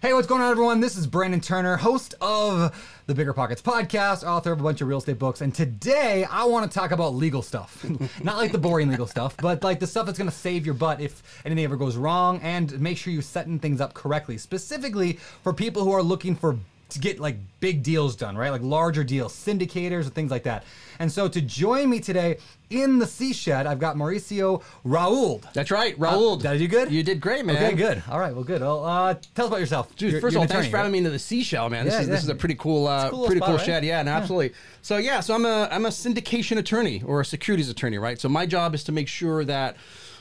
Hey, what's going on, everyone? This is Brandon Turner, host of the Bigger Pockets podcast, author of a bunch of real estate books, and today I want to talk about legal stuff. Not like the boring legal stuff, but like the stuff that's going to save your butt if anything ever goes wrong, and make sure you're setting things up correctly, specifically for people who are looking to get like big deals done, right? Like larger deals, syndicators, and things like that. And so to join me today in the Sea Shed, I've got Mauricio Rauld. That's right, Rauld. Did I do good? You did great, man. Okay, good. All right, well, good. Well, tell us about yourself. Dude, first of all, thanks for having me into the seashell, man. This is a pretty cool, pretty cool shed. Yeah, and absolutely. So yeah, so I'm a syndication attorney or a securities attorney, right? So my job is to make sure that,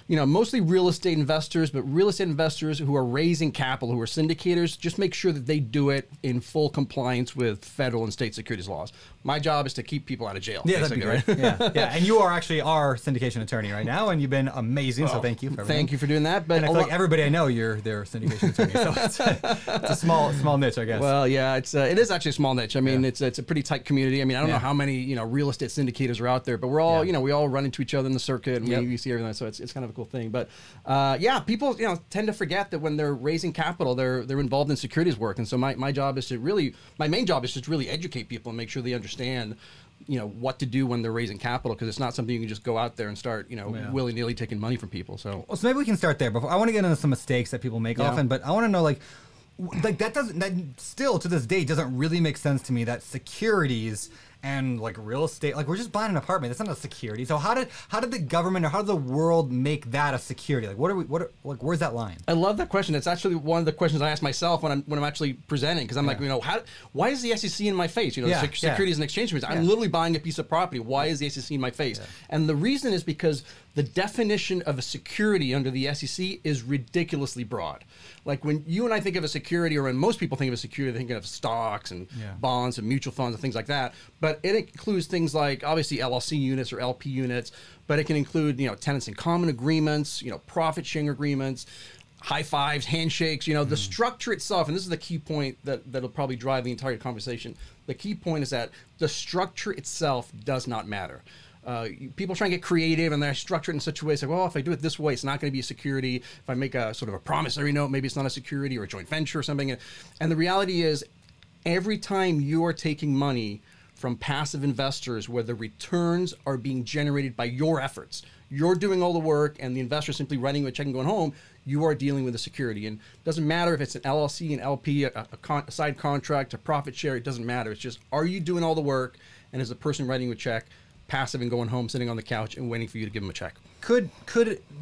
you know, mostly real estate investors, but real estate investors who are raising capital, who are syndicators, just make sure that they do it in full compliance with federal and state securities laws. My job is to keep people out of jail. Yeah, that'd be great. Right? Yeah. And you are actually our syndication attorney right now, and you've been amazing. So thank you for everything. Thank you for doing that. But and I feel like everybody I know, you're their syndication attorney. So it's a small niche, I guess. Well, yeah, it is actually a small niche. I mean, it's a pretty tight community. I mean, I don't know how many real estate syndicators are out there, but we're all we all run into each other in the circuit, and we see everything. So it's kind of a cool thing. But yeah, people tend to forget that when they're raising capital, they're involved in securities work, and so my job is to really main job is to really educate people and make sure they understand what to do when they're raising capital, because it's not something you can just go out there and start willy-nilly taking money from people. So maybe we can start there. Before I want to get into some mistakes that people make often, but I want to know like that still to this day doesn't really make sense to me, that securities and like real estate, like we're just buying an apartment, that's not a security. So how did the government or how did the world make that a security? Like where's that line? I love that question. It's actually one of the questions I ask myself when I'm actually presenting, because I'm like, why is the SEC in my face? Securities and Exchange Commission. I'm literally buying a piece of property. Why is the SEC in my face? And the reason is because the definition of a security under the SEC is ridiculously broad. Like when you and I think of a security, or when most people think of a security, they think of stocks and bonds and mutual funds and things like that. But it includes things like obviously LLC units or LP units, but it can include tenants in common agreements, profit sharing agreements, high fives, handshakes. The structure itself, and this is the key point that'll probably drive the entire conversation. The key point is that the structure itself does not matter. People try and get creative, and they're structured in such a way, it's like, well, if I do it this way, it's not going to be a security. If I make a sort of a promissory note, maybe it's not a security or a joint venture or something. And the reality is, every time you are taking money from passive investors where the returns are being generated by your efforts, you're doing all the work and the investor simply writing you a check and going home, you are dealing with a security. And it doesn't matter if it's an LLC, an LP, a side contract, a profit share, it doesn't matter. It's just, are you doing all the work? And is the person writing you a check passive and going home, sitting on the couch and waiting for you to give them a check? Could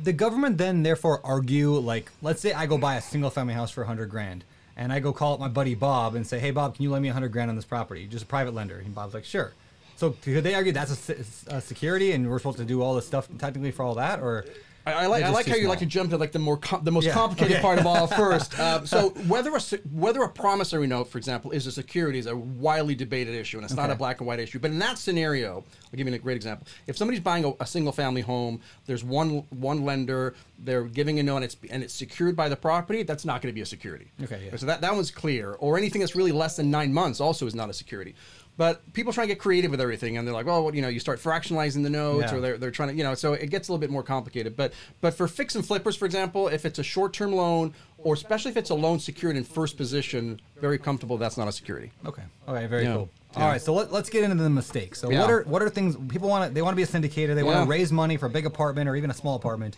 the government then therefore argue, like, let's say I go buy a single family house for $100 grand, and I go call up my buddy Bob and say, hey Bob, can you lend me $100 grand on this property? Just a private lender. And Bob's like, sure. So could they argue that's a security and we're supposed to do all this stuff technically for all that? Or I like how you like to jump to like the most complicated part of all first. So whether a promissory note, for example, is a security is a widely debated issue, and it's not a black and white issue. But in that scenario, I'll give you a great example. If somebody's buying a single family home, there's one lender, they're giving a note, and it's secured by the property, that's not going to be a security. Okay. Yeah. So that one's clear. Or anything that's really less than 9 months also is not a security. But people try and get creative with everything, and they're like, well, you start fractionalizing the notes, or they're trying to, so it gets a little bit more complicated. But for fix and flippers, for example, if it's a short-term loan, or especially if it's a loan secured in first position, very comfortable, that's not a security. Okay, very cool. All right, so let's get into the mistakes. So what are things people want to, they want to be a syndicator, they want to raise money for a big apartment or even a small apartment.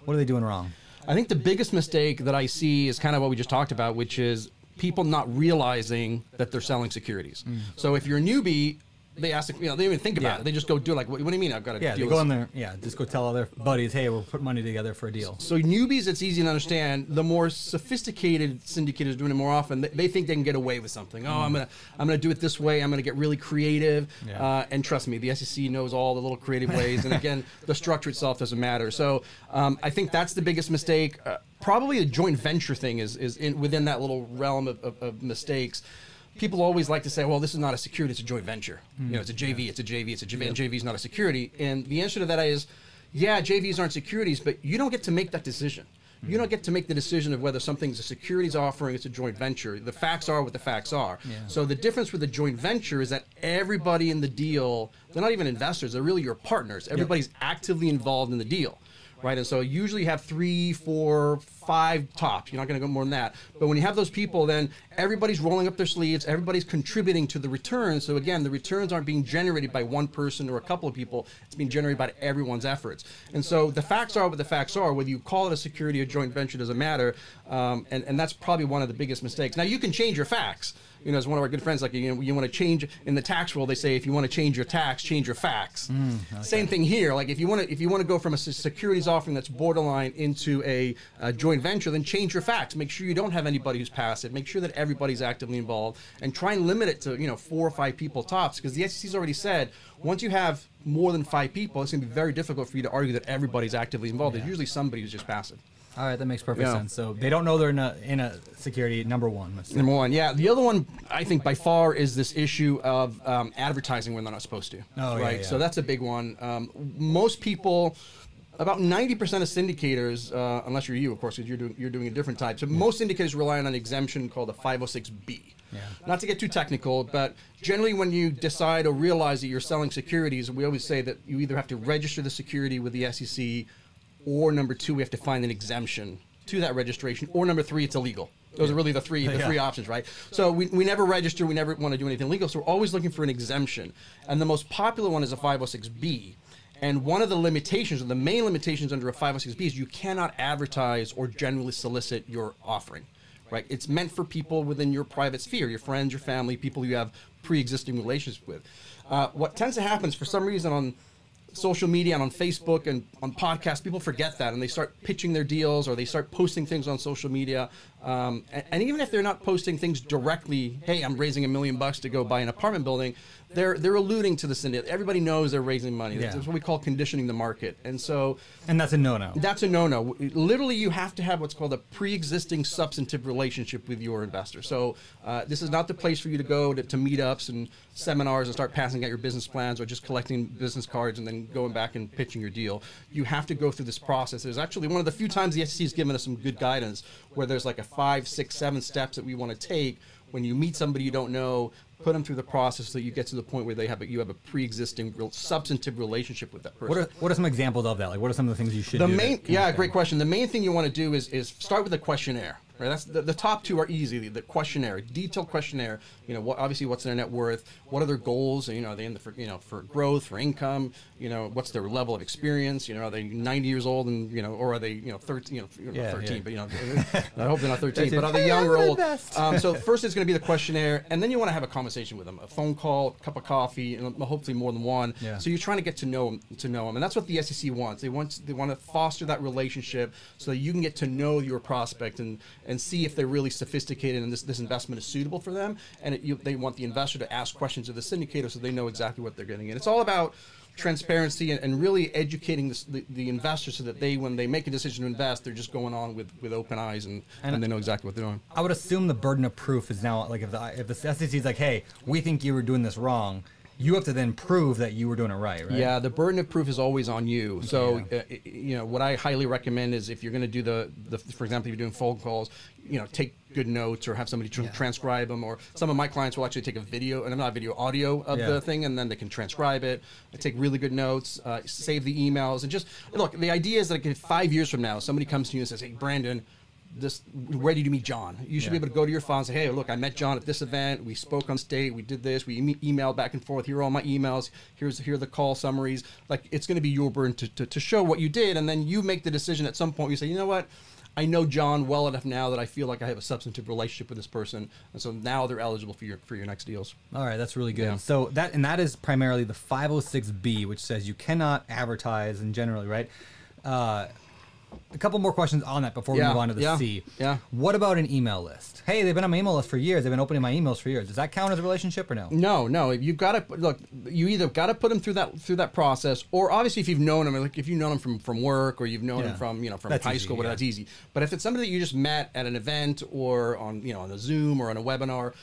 What are they doing wrong? I think the biggest mistake that I see is kind of what we just talked about, which is people not realizing that they're selling securities. So if you're a newbie, they ask, they don't even think about it. They just go do it. Like, what do you mean I've got to deal with? They go in there, just go tell all their buddies, hey, we'll put money together for a deal. So newbies, it's easy to understand. The more sophisticated syndicators doing it more often, they think they can get away with something. Oh, I'm gonna do it this way. I'm gonna get really creative. And trust me, the SEC knows all the little creative ways. And again, the structure itself doesn't matter. So I think that's the biggest mistake. Probably a joint venture thing is within that little realm of mistakes. People always like to say, well, this is not a security, it's a joint venture. It's a JV, it's a JV, it's a JV, and JV is not a security. And the answer to that is, yeah, JVs aren't securities, but you don't get to make that decision. You don't get to make the decision of whether something's a securities offering, it's a joint venture. The facts are what the facts are. So the difference with a joint venture is that everybody in the deal, they're not even investors, they're really your partners. Everybody's actively involved in the deal. Right, and so usually you have 3, 4, 5 tops. You're not going to go more than that. But when you have those people, then everybody's rolling up their sleeves. Everybody's contributing to the returns. So again, the returns aren't being generated by one person or a couple of people. It's being generated by everyone's efforts. And so the facts are what the facts are. Whether you call it a security or joint venture doesn't matter. And that's probably one of the biggest mistakes. Now, you can change your facts. You know, as one of our good friends, like, you know, you want to change in the tax world, they say if you want to change your tax, change your facts. Okay. Same thing here. Like if you want to go from a securities offering that's borderline into a joint venture, then change your facts. Make sure you don't have anybody who's passive. Make sure that everybody's actively involved, and try and limit it to, you know, 4 or 5 people tops, because the SEC's already said once you have more than 5 people, it's going to be very difficult for you to argue that everybody's actively involved. There's usually somebody who's just passive. All right, that makes perfect sense. So they don't know they're in a security, number one. Number one, yeah. The other one, I think, by far, is this issue of advertising when they're not supposed to. Oh, right? Yeah. So that's a big one. Most people, about 90% of syndicators, unless you're of course, because you're doing a different type. So most syndicators rely on an exemption called a 506B. Yeah. Not to get too technical, but generally when you decide or realize that you're selling securities, we always say that you either have to register the security with the SEC, or number 2, we have to find an exemption to that registration, or number 3, it's illegal. Those are really the three options, right? So we never register, we never want to do anything legal, so we're always looking for an exemption. And the most popular one is a 506B. And one of the limitations, or the main limitations under a 506B, is you cannot advertise or generally solicit your offering, right? It's meant for people within your private sphere, your friends, your family, people you have pre-existing relationships with. What tends to happen is, for some reason, on social media and on Facebook and on podcasts, people forget that, and they start pitching their deals, or they start posting things on social media. And even if they're not posting things directly, hey, I'm raising $1 million to go buy an apartment building, they're alluding to the syndicate. Everybody knows they're raising money. That's what we call conditioning the market. And so, and that's a no-no. That's a no-no. Literally, you have to have what's called a pre-existing substantive relationship with your investor. So this is not the place for you to go to meetups and seminars and start passing out your business plans, or just collecting business cards and then going back and pitching your deal. You have to go through this process. There's actually one of the few times the SEC has given us some good guidance, where there's like a 5, 6, 7 steps that we want to take when you meet somebody you don't know. Put them through the process so you get to the point where you have a pre-existing substantive relationship with that person. What are some examples of that? Like, what are some of the things you should do? Great question. The main thing you want to do is start with a questionnaire. Right, that's the top 2 are easy. The questionnaire, detailed questionnaire. You know, obviously what's their net worth, what are their goals? You know, are they in the for growth, for income? You know, what's their level of experience? You know, are they 90 years old and or are they 13? 13, but I hope they're not 13. But are they young or old? So first it's going to be the questionnaire, and then you want to have a conversation with them, a phone call, a cup of coffee, and hopefully more than one. Yeah. So you're trying to get to know them, and that's what the SEC wants. They want to foster that relationship so that you can get to know your prospect and see if they're really sophisticated and this investment is suitable for them. And they want the investor to ask questions of the syndicator so they know exactly what they're getting in. It's all about transparency and really educating the investor so that when they make a decision to invest, they're just going on with open eyes and they know exactly what they're doing. I would assume the burden of proof is now, like, if the SEC is like, hey, we think you were doing this wrong, you have to then prove that you were doing it right? Yeah, the burden of proof is always on you. So, what I highly recommend is, if you're going to do for example, if you're doing phone calls, take good notes, or have somebody transcribe them. Or some of my clients will actually take a video, and not audio of the thing, and then they can transcribe it. Take really good notes, save the emails, and just look. The idea is that if 5 years from now somebody comes to you and says, "Hey, Brandon, where did you meet John?" You should be able to go to your file and say, "Hey, look, I met John at this event. We spoke on stage. We did this. We emailed back and forth. Here are all my emails. Here are the call summaries." Like, it's going to be your burden to show what you did, and then you make the decision at some point. You say, "You know what? I know John well enough now that I feel like I have a substantive relationship with this person, and so now they're eligible for your next deals." All right, that's really good. Yeah. So that is primarily the 506B, which says you cannot advertise, and generally, right? A couple more questions on that before we move on to the C. Yeah. What about an email list? Hey, they've been on my email list for years. They've been opening my emails for years. Does that count as a relationship or no? No. You've got to look. You either got to put them through that process, or obviously if you've known them, like if you've known them from work, or you've known them from that's high school, whatever, that's easy. But if it's somebody that you just met at an event, or on on a Zoom or on a webinar,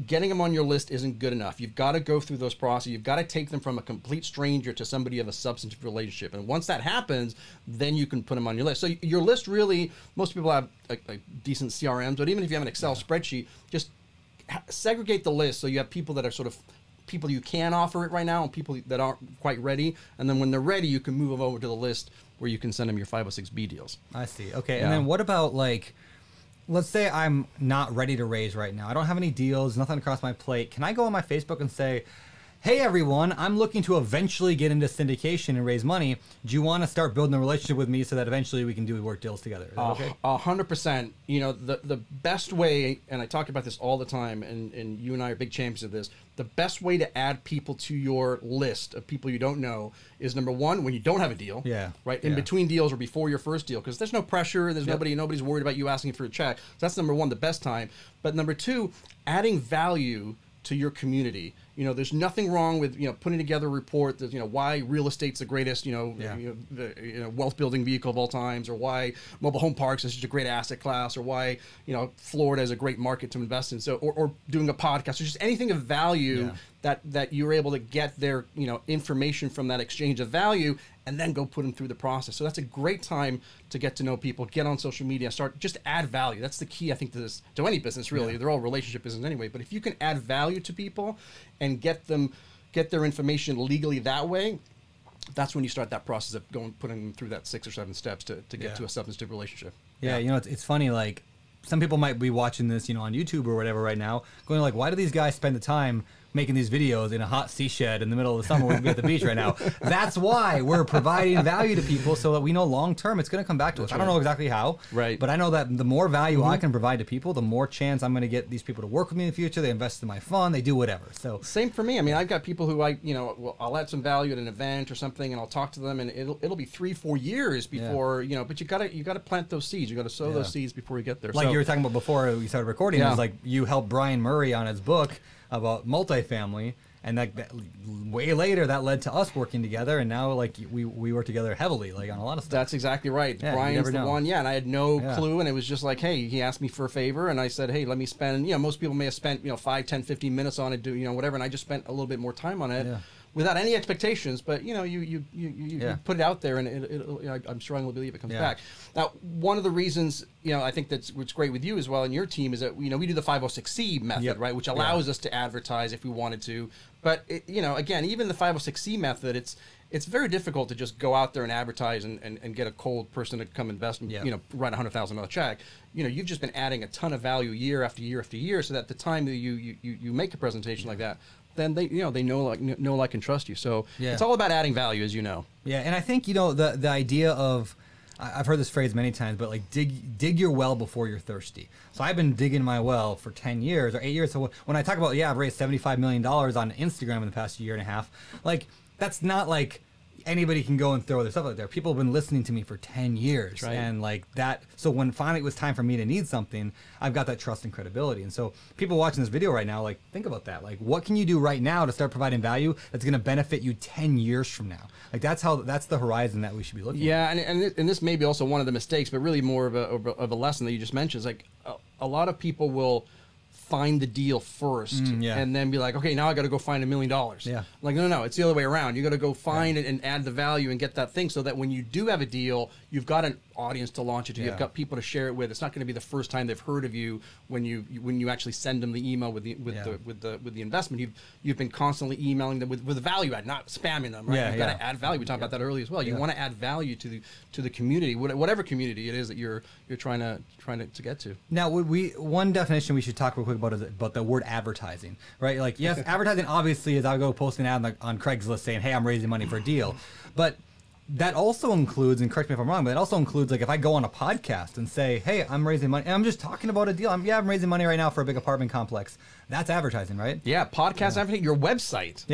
getting them on your list isn't good enough. You've got to go through those processes. You've got to take them from a complete stranger to somebody of a substantive relationship. And once that happens, then you can put them on your list. So your list really, most people have a decent CRMs, but even if you have an Excel spreadsheet, just segregate the list so you have people that are sort of people you can offer it right now and people that aren't quite ready. And then when they're ready, you can move them over to the list where you can send them your 506B deals. I see. Okay. And then what about like, let's say I'm not ready to raise right now. I don't have any deals, nothing across my plate. Can I go on my Facebook and say, hey everyone, I'm looking to eventually get into syndication and raise money. Do you want to start building a relationship with me so that eventually we can do work deals together? Is that okay? 100%. You know, the best way, and I talk about this all the time, and you and I are big champions of this, the best way to add people to your list of people you don't know is, number one, when you don't have a deal. Yeah. Right? In between deals or before your first deal, because there's no pressure, there's nobody's worried about you asking for a check. So that's number one, the best time. But number two, adding value to your community. You know, there's nothing wrong with, you know, putting together a report that, you know, why real estate's the greatest, wealth building vehicle of all times, or why mobile home parks is such a great asset class, or why, you know, Florida is a great market to invest in. So, or doing a podcast, or just anything of value that you're able to get their, you know, information from that exchange of value, and then go put them through the process. So that's a great time to get to know people, get on social media, just add value. That's the key, I think, to any business, really. Yeah. They're all relationship business anyway. But if you can add value to people and get their information legally that way, that's when you start that process of putting them through that 6 or 7 steps to get to a substantive relationship. Yeah, you know, it's funny, like, some people might be watching this, you know, on YouTube or whatever right now, going like, why do these guys spend the time making these videos in a hot sea shed in the middle of the summer when we're at the beach right now? That's why we're providing value to people, so that we know long term it's going to come back to us. I don't know exactly how, but I know that the more value I can provide to people, the more chance I'm going to get these people to work with me in the future. They invest in my fund, they do whatever. So same for me. I mean, I've got people who I'll add some value at an event or something, and I'll talk to them, and it'll be 3-4 years before you know. But you gotta plant those seeds. You got to sow those seeds before you get there. Like you were talking about before we started recording, it was like you helped Brian Murray on his book about multifamily, and that way later that led to us working together, and now like we work together heavily, like on a lot of stuff. That's exactly right. Yeah, Brian's the one, and I had no clue, and it was just like, hey, he asked me for a favor, and I said, hey, let me spend, you know, most people may have spent, you know, 5, 10, 15 minutes on it, do, you know, whatever, and I just spent a little bit more time on it. Without any expectations, but you know, you put it out there, and I'm strongly believe it comes back. Now, one of the reasons, you know, I think that's what's great with you as well and your team is that, you know, we do the 506C method, right, which allows us to advertise if we wanted to. But you know, again, even the 506C method, it's very difficult to just go out there and advertise and get a cold person to come invest and you know, write a $100,000 check. You know, you've just been adding a ton of value year after year after year, so that the time that you make a presentation like that, then they know, like, and trust you. So it's all about adding value, as you know. Yeah, and I think, you know, the idea of, I've heard this phrase many times, but like dig your well before you're thirsty. So I've been digging my well for 10 years or 8 years. So when I talk about, I've raised $75 million on Instagram in the past year and a half, like that's not like anybody can go and throw their stuff out there. People have been listening to me for 10 years. Right. And like that, so when finally it was time for me to need something, I've got that trust and credibility. And so people watching this video right now, like think about that. Like what can you do right now to start providing value that's going to benefit you 10 years from now? Like that's the horizon that we should be looking at. And this may be also one of the mistakes, but really more of a lesson that you just mentioned is like a lot of people will find the deal first and then be like, okay, now I got to go find $1 million. Like, no, it's the other way around. You got to go find it and add the value and get that thing, so that when you do have a deal, you've got an audience to launch it to. You've got people to share it with. It's not going to be the first time they've heard of you when you actually send them the email with the investment. You've been constantly emailing them with a value add, not spamming them. Right? You've got to add value. We talked about that earlier as well. You want to add value to the community, whatever community it is that you're trying to get to. Now, one definition we should talk real quick about is about the word advertising, right? Like, yes, advertising obviously is I go post an ad on Craigslist saying, hey, I'm raising money for a deal, but that also includes, and correct me if I'm wrong, but it also includes like if I go on a podcast and say, hey, I'm raising money, and I'm just talking about a deal. I'm raising money right now for a big apartment complex. That's advertising, right? Yeah, podcast advertising. Your website.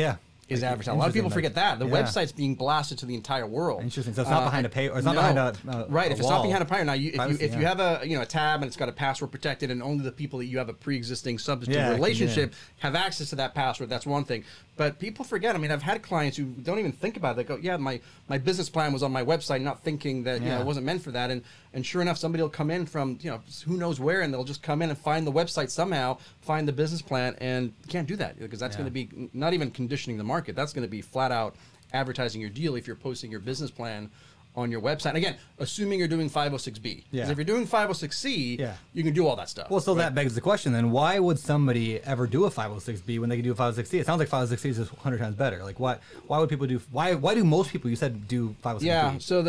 Is advertising. A lot of people forget that. The website's being blasted to the entire world. Interesting. So it's not behind a pay, or it's not behind a right. If it's not behind a paywall, now if you have a tab and it's got a password protected, and only the people that you have a pre-existing substantive relationship have access to that password, that's one thing. But people forget. I mean, I've had clients who don't even think about it. They go, yeah, my business plan was on my website, not thinking that it wasn't meant for that. And sure enough, somebody will come in from who knows where, and they'll just come in and find the website somehow, find the business plan, and you can't do that because that's going to be not even conditioning the market. That's going to be flat out advertising your deal if you're posting your business plan on your website. And again, assuming you're doing 506B. Yeah. Because if you're doing 506C, you can do all that stuff. Well, so that begs the question then, why would somebody ever do a 506B when they can do a 506C? It sounds like 506C is just 100 times better. Like, why would people do, why do most people, you said, do 506B? Yeah, so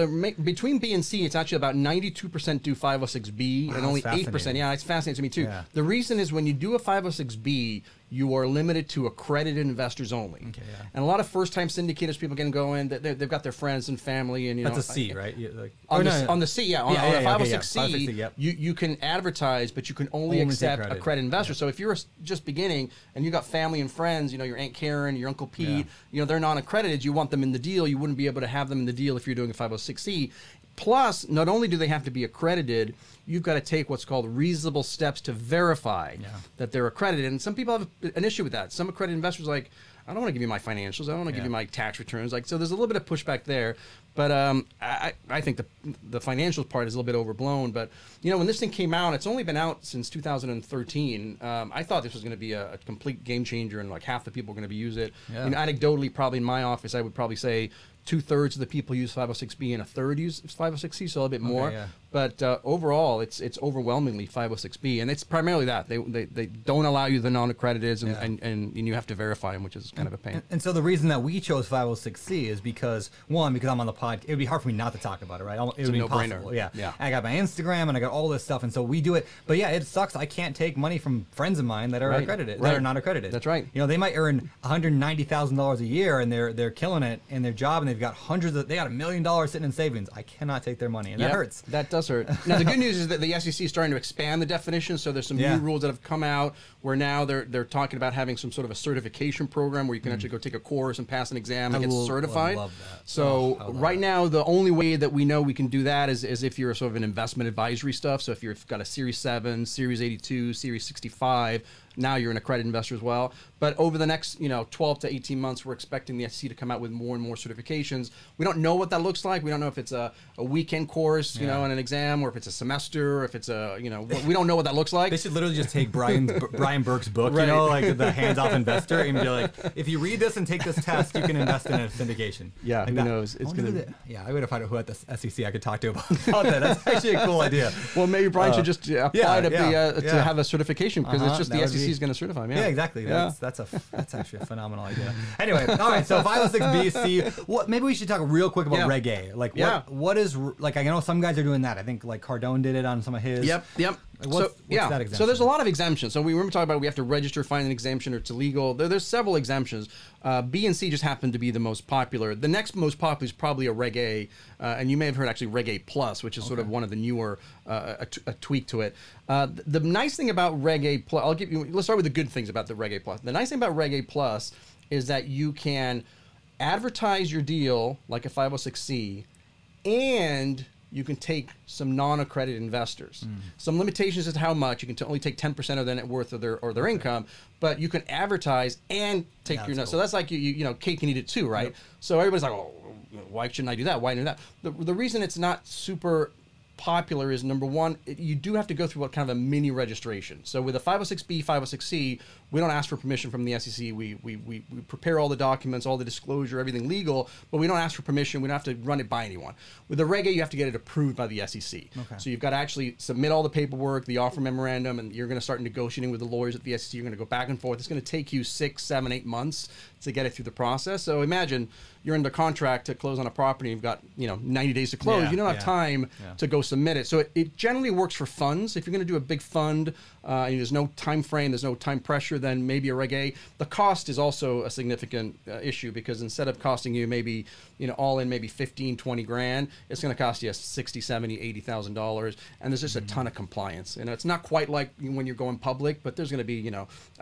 between B and C, it's actually about 92% do 506B and only 8%. Yeah, it's fascinating to me too. Yeah. The reason is when you do a 506B, you are limited to accredited investors only. Okay, yeah. And a lot of first-time syndicators, people can go in, they've got their friends and family, and that's a C, right? On the C, yeah. On 506C, you can advertise, but you can only accept accredited investors. So if you're just beginning and you got family and friends, your Aunt Karen, your Uncle Pete, they're non-accredited, you want them in the deal, you wouldn't be able to have them in the deal if you're doing a 506C. Plus, not only do they have to be accredited, you've got to take what's called reasonable steps to verify that they're accredited. And some people have an issue with that. Some accredited investors are like, I don't want to give you my financials. I don't want to give you my tax returns. So there's a little bit of pushback there. But I think the financial part is a little bit overblown. But, when this thing came out, it's only been out since 2013. I thought this was going to be a complete game changer and like half the people are going to use it. Yeah. Anecdotally, probably in my office, I would probably say 2/3 of the people use 506B and 1/3 use 506C, so a little bit more. Okay, yeah. But overall, it's overwhelmingly 506B, and it's primarily that they don't allow you the non-accrediteds, and you have to verify them, which is kind of a pain. And so the reason that we chose 506C is because because I'm on the pod, it would be hard for me not to talk about it, right? It would be impossible. Yeah. I got my Instagram and I got all this stuff, and so we do it. But yeah, it sucks. I can't take money from friends of mine that are accredited, that are not accredited. That's right. They might earn $190,000 a year, and they're killing it in their job, and they've got they got $1 million sitting in savings. I cannot take their money, and that hurts. That does hurt. Now the good news is that the SEC is starting to expand the definition. So there's some new rules that have come out where now they're talking about having some sort of a certification program where you can actually go take a course and pass an exam and get certified. I love that. So right now the only way that we know we can do that is if you're sort of an investment advisory stuff. So if you've got a Series 7, Series 82, Series 65. Now you're an accredited investor as well. But over the next 12 to 18 months, we're expecting the SEC to come out with more and more certifications. We don't know what that looks like. We don't know if it's a weekend course, and an exam, or if it's a semester, or if it's a, we don't know what that looks like. They should literally just take Brian Burke's book, like the hands-off investor, and be like, if you read this and take this test, you can invest in a syndication. Yeah, like who knows? It's gonna. Yeah, I would have found out who at the SEC I could talk to about that. That's actually a cool idea. Well, maybe Brian should just apply to have a certification, because it's just the SEC is going to certify him. Yeah, exactly. That's actually a phenomenal idea. Anyway, all right. So 506B, maybe we should talk real quick about Reg A. Like, what is like? I know some guys are doing that. I think like Cardone did it on some of his. Yep. What's that exemption? So there's a lot of exemptions. So we were talking about we have to register, find an exemption, or it's illegal. There's several exemptions. B and C just happen to be the most popular. The next most popular is probably a Reg A, and you may have heard actually Reg A Plus, which is sort of one of the newer a tweak to it. The nice thing about Reg A Plus, let's start with the good things about the Reg A Plus. The nice thing about Reg A Plus is that you can advertise your deal like a 506C, and you can take some non-accredited investors. Some limitations as to how much. You can only take 10% of their net worth or their income, but you can advertise and take your. Cool. So that's like you cake and eat it too, right? Yep. So everybody's like, oh, why shouldn't I do that? Why do that? The reason it's not super popular is, number one, you do have to go through what kind of a mini registration. So with a 506B, 506C, we don't ask for permission from the SEC. We prepare all the documents, all the disclosure, everything legal, but we don't ask for permission. We don't have to run it by anyone. With the Reg A, you have to get it approved by the SEC. Okay. So you've got to actually submit all the paperwork, the offer memorandum, and you're going to start negotiating with the lawyers at the SEC. You're going to go back and forth. It's going to take you 6, 7, 8 months to get it through the process. So imagine you're under contract to close on a property. You've got 90 days to close. You don't have time to go submit it. So it generally works for funds. If you're going to do a big fund, and there's no time frame, there's no time pressure, then maybe a Reg A. The cost is also a significant issue, because instead of costing you maybe all in maybe 15, 20 grand, it's going to cost you 60, 70, $80,000, and there's just a ton of compliance. It's not quite like when you're going public, but there's going to be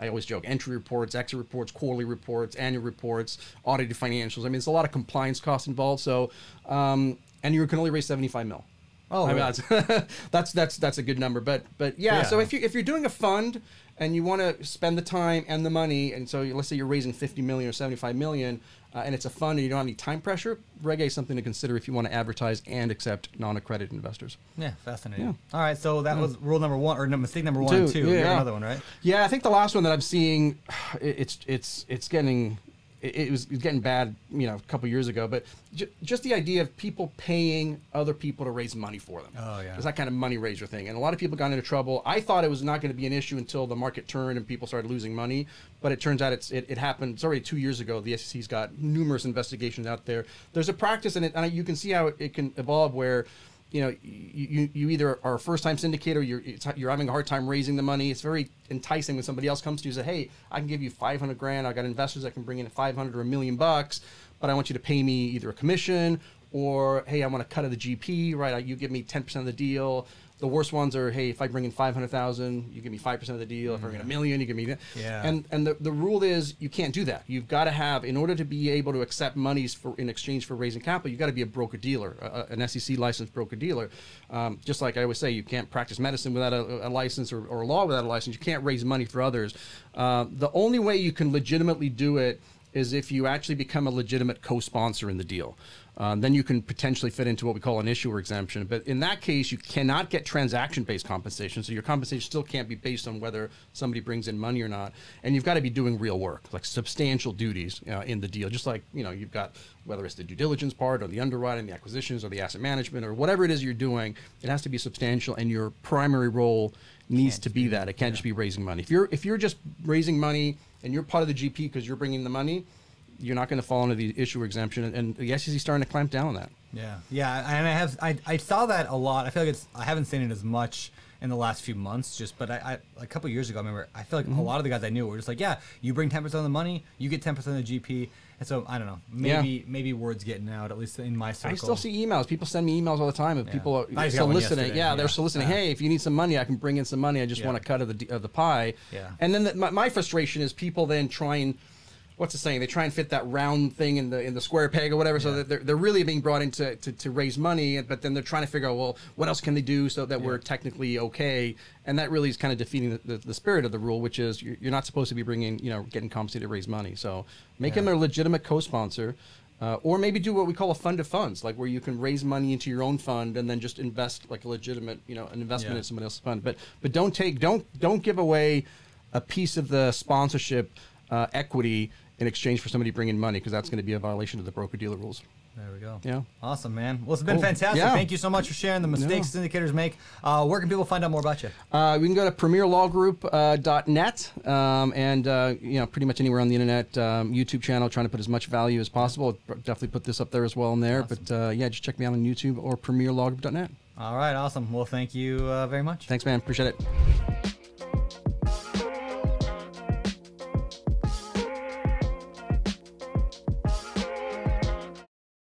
I always joke, entry reports, exit reports, quarterly reports, annual reports, audited financials. I mean, there's a lot of compliance costs involved. So, and you can only raise 75 mil. Oh, I mean, that's a good number. But yeah. So if you're doing a fund and you want to spend the time and the money, and so let's say you're raising 50 million or 75 million, and it's a fund and you don't have any time pressure, Reg A is something to consider if you want to advertise and accept non-accredited investors. Yeah, fascinating. Yeah. All right, so that was rule number one, or mistake number 1 and 2. Yeah. You have another one, right? Yeah, I think the last one that I'm seeing, it's getting it was getting bad, you know, a couple years ago. But just the idea of people paying other people to raise money for them. Oh yeah, it's that kind of money raiser thing, and a lot of people got into trouble. I thought it was not going to be an issue until the market turned and people started losing money. But it turns out it happened. It's already 2 years ago. The SEC's got numerous investigations out there. There's a practice, and you can see how it can evolve where, you know, you either are a first-time syndicator, you're having a hard time raising the money. It's very enticing when somebody else comes to you and says, "Hey, I can give you 500 grand. I got investors that can bring in 500 or $1 million bucks, but I want you to pay me either a commission or, hey, I want a cut of the GP, right? You give me 10% of the deal." The worst ones are, hey, if I bring in 500,000, you give me 5% of the deal. If I bring in $1 million, you give me that. Yeah. And the rule is you can't do that. You've got to have, in order to be able to accept monies in exchange for raising capital, you've got to be a broker dealer, an SEC licensed broker dealer. Just like I always say, you can't practice medicine without a license or law without a license. You can't raise money for others. The only way you can legitimately do it is if you actually become a legitimate co-sponsor in the deal. Then you can potentially fit into what we call an issuer exemption. But in that case, you cannot get transaction-based compensation. So your compensation still can't be based on whether somebody brings in money or not. And you've got to be doing real work, like substantial duties in the deal. Just like, you know, you've got, whether it's the due diligence part or the underwriting, the acquisitions or the asset management or whatever it is you're doing, it has to be substantial, and your primary role needs to be that. It can't just be raising money. If you're just raising money and you're part of the GP because you're bringing the money, you're not going to fall into the issuer exemption, and the SEC is starting to clamp down on that. Yeah, yeah, and I saw that a lot. I feel like I haven't seen it as much in the last few months. But a couple of years ago, I remember I feel like a lot of the guys I knew were just like, yeah, you bring 10% of the money, you get 10% of the GP. And so I don't know, maybe word's getting out, at least in my circle. I still see emails. People send me emails all the time of people soliciting. They're soliciting. Hey, if you need some money, I can bring in some money. I just want a cut of the pie. Yeah. And then my frustration is people then try and, what's the saying? They try and fit that round thing in the square peg or whatever, so that they're really being brought in to raise money, but then they're trying to figure out, well, what else can they do so that we're technically okay? And that really is kind of defeating the spirit of the rule, which is you're not supposed to be bringing, getting compensated to raise money. So make them a legitimate co-sponsor, or maybe do what we call a fund of funds, like where you can raise money into your own fund and then just invest like a legitimate, an investment in somebody else's fund. But don't give away a piece of the sponsorship equity in exchange for somebody bringing money, because that's going to be a violation of the broker-dealer rules. There we go. Yeah. Awesome, man. Well, it's been fantastic. Yeah. Thank you so much for sharing the mistakes syndicators make. Where can people find out more about you? We can go to premierlawgroup.net and pretty much anywhere on the internet. YouTube channel, trying to put as much value as possible. I'll definitely put this up there as well in there. Awesome. But just check me out on YouTube or premierlawgroup.net. All right. Awesome. Well, thank you very much. Thanks, man. Appreciate it.